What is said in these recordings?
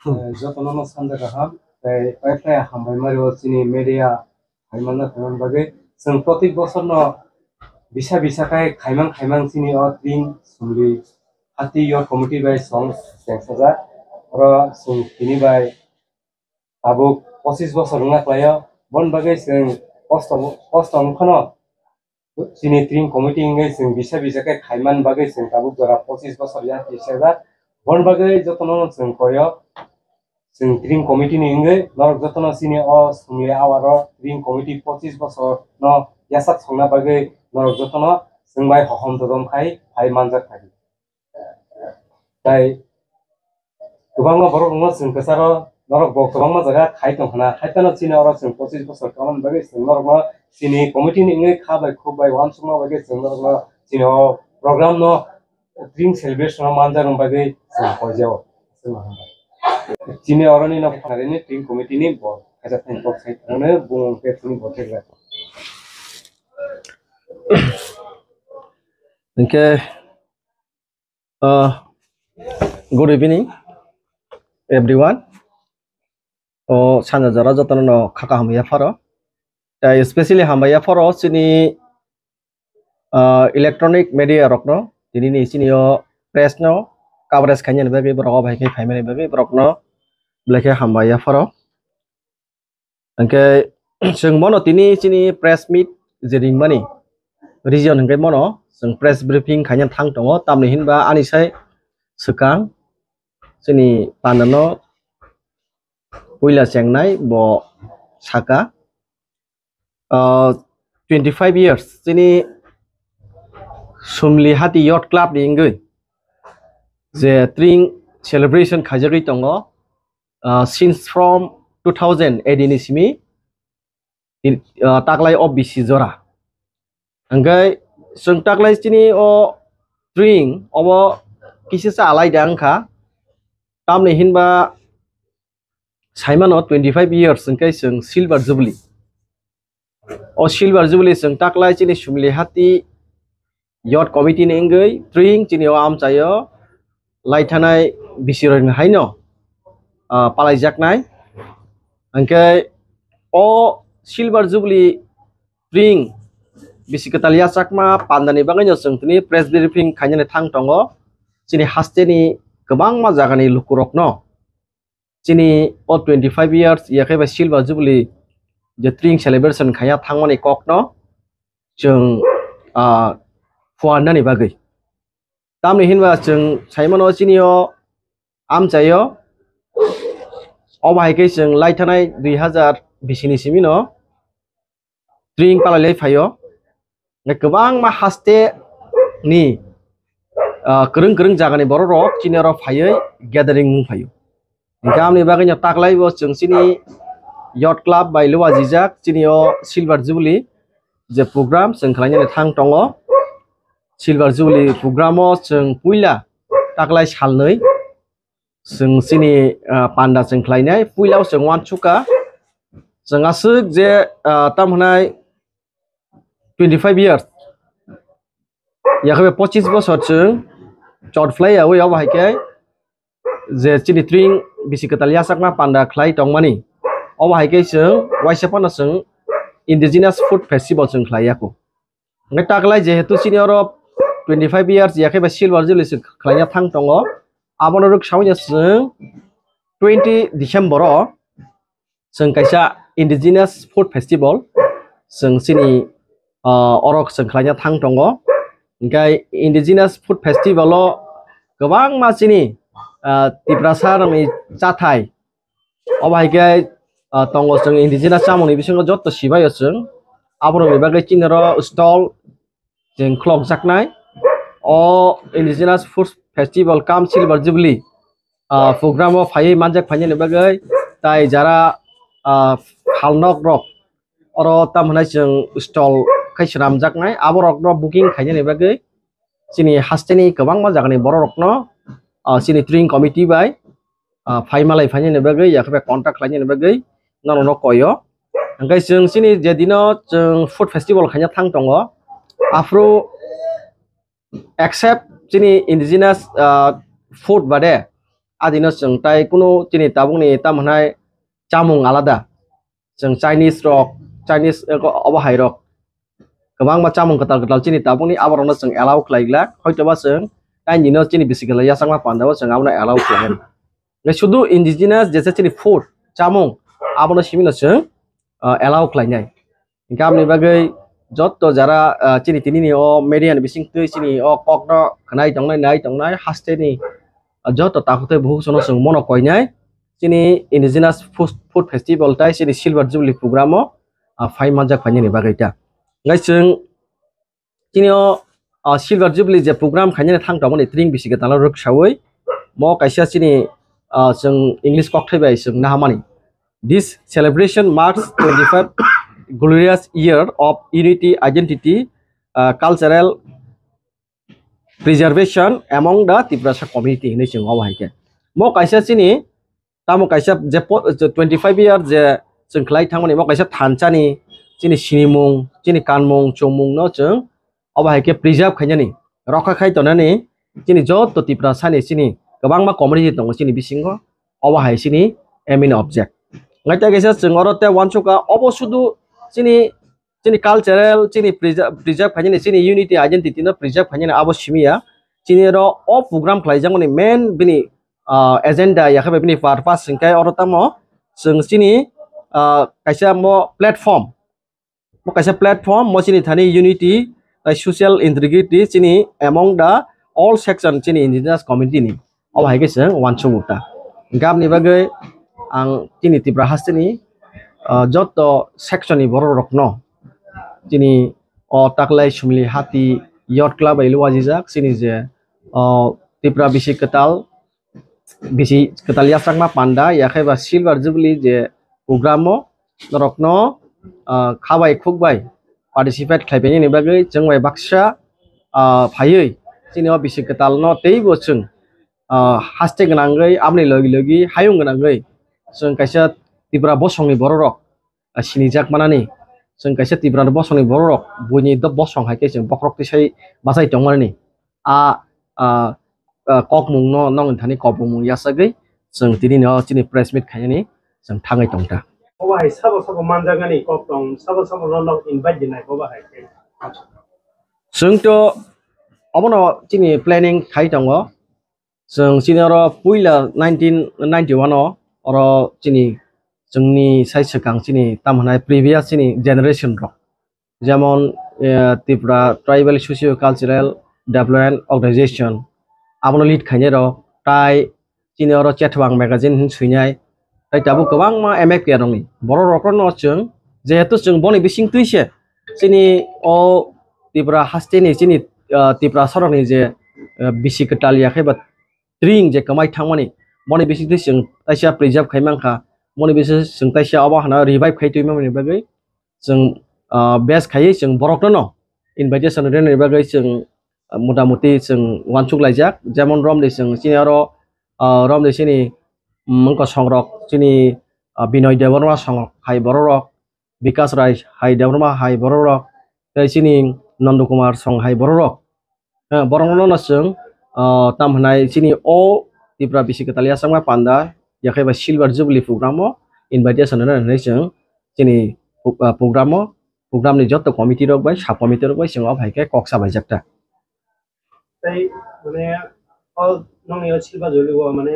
Jotono sanda kaham wifi hambai mari chini media haimana thaman bage जों प्रति बছर न bisa bisa kai khaimang chini o tin sumli hati your committee by song sengsaja oro sung tini by abo 25 বছর ngak layo bon bage जों post khano chini tin committee ngai जों bisa bisa kai khaiman bage जों tabuk dora 25 বছর ya kisaja bon bage jotono जों koyo जों dream committee नि इंगे नरक जतन सिनि अ सुंगले आवारो ड्रीम कमिटी 25 बছर न यासा संना बागे नरक जतन जों बाय हखम ददम खाय फाय मानजा थागि ताय गोबां बरक न जों कसारो नरक ब गोबां जायगा खाय दंखना खायतन सिनि अर जों 25 बছर कामन बागे जों नरक न सिनि कमिटी नि इंगे खाबाय खुबाय वान सुमा बागे जों नरक न सिनि प्रोग्राम न ड्रीम सेलिब्रेशन मानजा रं बागे जों खजाव जों Chini orang ini nak hari ini tim komite ini buat ada tentang saya mana buang petani buatnya. Okay. Good evening, everyone. Sana jara jatan no kaka hamaya faro. Especially hamaya faro sini electronic media rokno. Jadi ni sini yo press no. Coverage kanya ni bagi berapa baik ni family bagi berapa belakang hamba ya faro. Angke seng mono tini sini press meet jadi mana region angke mono seng press briefing kanya thang tongo tam ni hinba ani sai sekang sini panano puila sengnai bo saka 25 years sini sumli hati yacht club ni ingui the string celebration khajari tongo since from 2018 ismi taklai obc jora angkai sung taklai sini o string obo kisi sa alai dangkha tamni hinba saimano 25 years angkai sung silver jubilee o silver jubilee sung taklai sini sumli hati yacht committee ni ingui string sini o am chayo laithanai bisiron haino palai jaknai angkai o silver jubilee ring bisikatalia sakma pandani bangai sengtini press briefing khanyane thang tongo chini hasteni gobang ma jagani lukurokno chini o 25 years yakai ba silver jubilee je ring celebration khaya thangmani kokno jeng fuanani bagai tamni hinba jeng saimano chini o amchayo obai ke jeng laithanai 2020 ni simino ring palalai phayo gobang ma haste ni kereng jagani borok chini ro phayoi gathering mung phayo gamni bagai taklai bo jeng sini yacht club by luwa jijak chini o silver jubilee je program jeng khlaina thang tongo silver jubilee program o jeng puila taklai salnoi jeng sini panda jeng khlainai puila jeng wan chuka jeng asuk je tamhnai 25 years yakhbe 25 বছর jeng chot flai awi aw haike je chini tring bisikatalia sakma panda khlai tongmani aw haike jeng waisapana jeng indigenous food festival jeng khlaiako ngai taklai jehetu chini oro 25 years yakhbe silver jubilee khlaina thang tongo abonoruk sawnya jeng 20 December jeng kaisa indigenous food festival jeng sini orok jeng khlaina thang tongo engkai indigenous food festival o gobang ma chini tiprasar ni chathai obaike tongo jeng indigenous chamoni bisingo jotto sibayo jeng abono bebagai chinero stall jeng clock jaknai o indigenous food festival kam silver jubilee program o phai manjak phai ni bagai tai jara halnok rok oro tamhnai jeng stall kaisram jaknai aborok no booking khaina ni bagai chini hasteni gobang ma jagani borokno chini tring committee by phai malai phai ni bagai yakbe contact khlaina ni bagai nono koyo angkai jeng sini jedino jeng food festival khaina thang tongo afro accept chini indigenous food bade adino जों tai kuno chini tabungni tamhanai chamung alada जों Chinese rock Chinese obahai rock गोबां मा chamung katal katal chini tabungni abarona जों allow khlaigla hoitoba जों tai nino chini bisikala yasangma pandao जों abona allow khlaigla ngai sudu indigenous jesa chini food chamung abona simino जों allow khlainai gamni bagai jotto jara chini tinini o median bising tui chini o kokno khnai tongnai haste ni joto takote buhu sono जों mono koinai chini indigenous food festival tai chini silver jubilee program o phai manjak phaini bagai ta ngai जों chini o silver jubilee je program khaini thang tongmani tring bisika tala ruk sawoi mo kaisa chini जों english kok thaibai जों nahamani this celebration marks 25 glorious year of unity identity cultural preservation among the Tiprasa community in the Hawaii. Mo kaisa chini tamo kaisa je 25 year je जों khlai thangmani mo kaisa thanchani chini sinimung chini kanmung chomung no जों Hawaii ke preserve khainani rokha khai tonani chini jot to Tiprasa ni chini gobang ma community tong chini bisingo Hawaii chini main object. Ngai ta kaisa जों orote wanchuka obosudu chini cultural chini preserve khainani chini unity identity no preserve khainani abo simia chini ro o program khlaijangoni main bini agenda yakhabe bini purpose singkai orotamo जों chini kaisa mo platform mo chini thani unity social integrity chini among the all section chini indigenous community ni abo haike जों wanchumuta gamni bagai ang chini Tripura hasteni joto section ni borok rokno chini o taklai sumli hati yacht club ai luwajijak chini je Tripura bisi ketal yasakma panda yakhaiba silver jubilee je programo rokno khabai khukbai participate khlaibai ni bagai jongbai baksa phaioi chini o bisi ketal no teibo जों haste gnangai amni logi hayung gnangai जों kaisa Tripura bosongni borok sinijak manani जों kaisa Tripura bosongni borok buini do bosong haike जों bokrok tisai basai tongmani kokmung no nong thani kopmung yasagai जों tini no chini press meet khaini जों thangai tongta Hawaii sabo manjangani koptong sabo no invite dinai Hawaii जों to abono chini planning khai tongo जों chini ro puila 1991 o oro chini जोंनि साइसगां chini tamhanai previous chini generation rok jemon Tripura tribal socio cultural development organization abono lead khaine ro tai chini oro chetwang magazine suinai tai tabu gobang ma mfk rongni boro rokno जों jehetu जों boni bising tuise chini o Tripura hasteni chini Tripura sorokni je bisi ketal yakhaiba tring je kamai thangmani boni bising tuise जों taisa preserve khaimangkha moni bisi जों taisa abo hana revive khaitui mamani bagai जों best khai जों borokno no invitation rene bagai जों motamuti जों wanchuk laijak jemon romde जों chini aro romde chini mongko songrok chini binoy deborma songrok hai borok vikas rai hai deborma hai borok tai chini Nandu Kumar song hai borok borokno no जों tamhanai chini o Tripura bisi ketalia sangma panda yakhaiba silver jubilee programo invitation rene जों chini program ni joto committee rok bai sub committee rok bai singo bhaike koksa baijakta tai mane all nong yo silver jubilee mane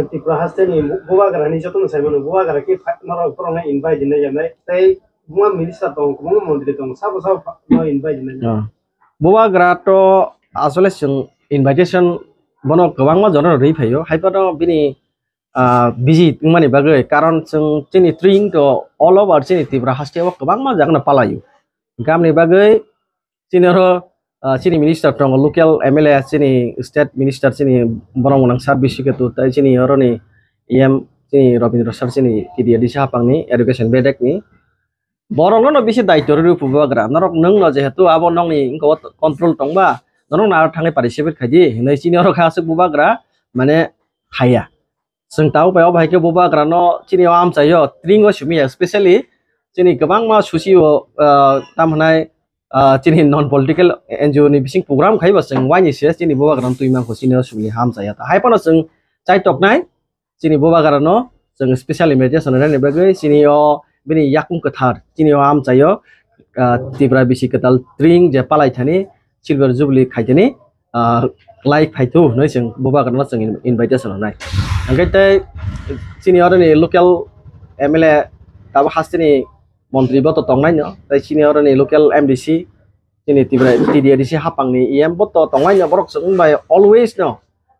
Tripura hasteni buwagrani joto saimano buwagra ki noro prona invite dinai janai tai buma minister tong buma mantri tong sabo no invite dinai buwagra to asole जों invitation bono gobang ma jono rei phaio haipado bini busy mani bagai karon जों chini tring to all over chini Tripura hasteo gobang ma jagna palayo gamni bagai chini ro chini minister tong local MLA chini state minister chini borong nang service ke tu tai chini oro ni chini Robindra Sar chini tidia disa pangni education bedek ni borong no bisi daito ru pubagra norok nang no jehetu abo nong ni ingko control tongba norok na thangai participate khaji nei chini oro khasuk pubagra mane haya जों tau bai obai ke bubagra no chini am chayo tringo sumi especially chini gobang ma susio tamhanai chini non political NGO ni bising program khaiba जों wani se chini bubagra tuimang ko chini sumi ham chaya ta haipano जों chai tok nai chini bobagara no jeng special invitation rani bagai chini o bini yakung kathar chini o am chayo Tripura bisi ketal tring je palai thani silver jubilee khaitani like phaitu noi jeng bobagara no jeng invitation nai angkai tai chini o ni local MLA tabo hastini montri boto tongnai no tai chini o ni local MDC chini Tripura TDDC hapangni EM boto tongnai no borok jeng bai always no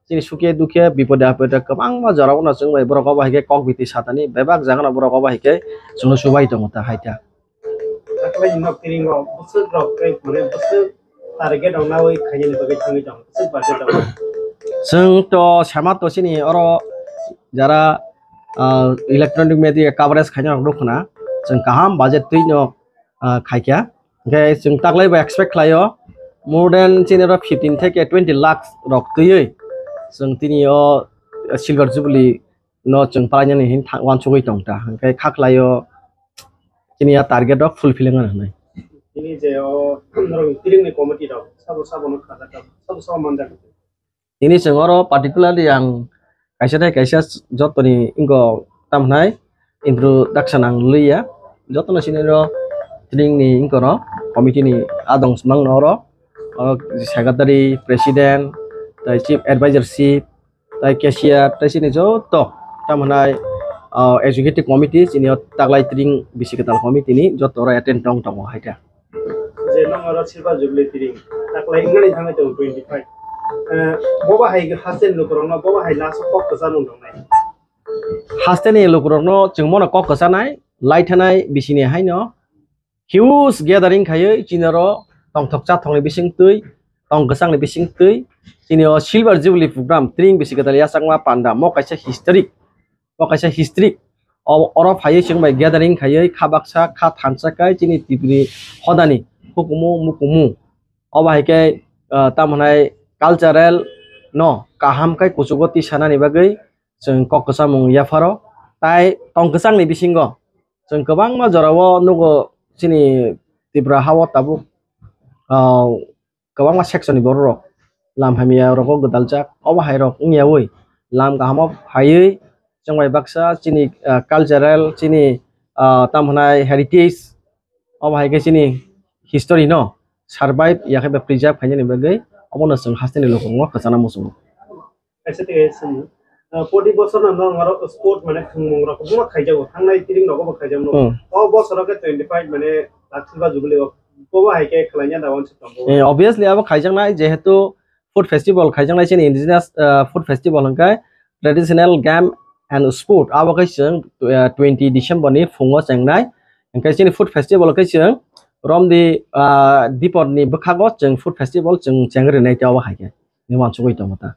chini suke duke bipode apode kabang ma jorao na jeng bai borok ba hike kok biti satani bebak jangana borok ba hike jeng subai tongta haita Taklah inok tiring go busuk rok kai mane busuk target ong nawi khayin bagai thangi jong busuk budget dong jeng to sama to sini oro jara electronic media coverage khanya rokna jeng kaham budget tui no khaikya ge jeng taklai ba expect khlayo more than chini ro 15 theke 20 lakhs rok tui jeng tini o silver jubilee no jeng palanya ni hin wan chogoi tongta ge khaklayo chini ya target of fulfilling nai ini je o norong tiring ni committee dong sabo no khada dong sabo manda ini jeng oro particularly yang kaisa jotoni ingo tamnai introduction ang luya jotona sini ro tiring ni ingo ro committee ni adong smang no ro secretary president tai chief advisorship tai cashier tai sini joto tamnai executive committee sini taklai tiring bisi ketal committee ni joto ro attend tong haita je nong oro silver jubilee tiring taklai ngani thangai jong 25 boba hai hasen lukrong no boba hai last kok kasanung dong nai hasteni lukrong jeng mono kok kasanai laithanai bisini haino huge gathering khayo chinaro tong thokcha thongni bising tui tong gesang ni bising tui chini o silver jubilee program tring bisi ketal yasangma panda mo kaisa history oro phaye sing bai gathering khayo khabaksa kha thansa kai chini Tripuri hodani hukumu mukumu obaike tamhanai cultural no kaham kai kusugoti sanani bagai jeng kok kesamung yafaro tai tong gesang ni bisingo jeng kobang ma jorao nugo sini Tripura hawo tabu kobang ma section ni borok lam hamia roko godaljak oba hai rok ngiawoi lam kaham phaioi jeng bai baksa chini cultural chini tamhanai heritage oba hai ke chini history no survive yakhai preserve khaini bagai omono jeng hasteni lokong khasana musung aise te sen 40 bosor na nong oro sport mane khungmung rok buma khaijago thangnai tiring no bo khaijam no o bosor ke 25 mane silver jubilee boba hai ke khlainya dawan chitong obviously abo khaijang nai jehetu food festival khaijang nai chini indigenous food festival hangkai traditional game and sport abo kai jeng 20 December ni fungo chengnai hangkai chini food festival kai jeng romdi dipor ni bkhago jeng food festival jeng chengri nai tawa haike ni wansugoi tongta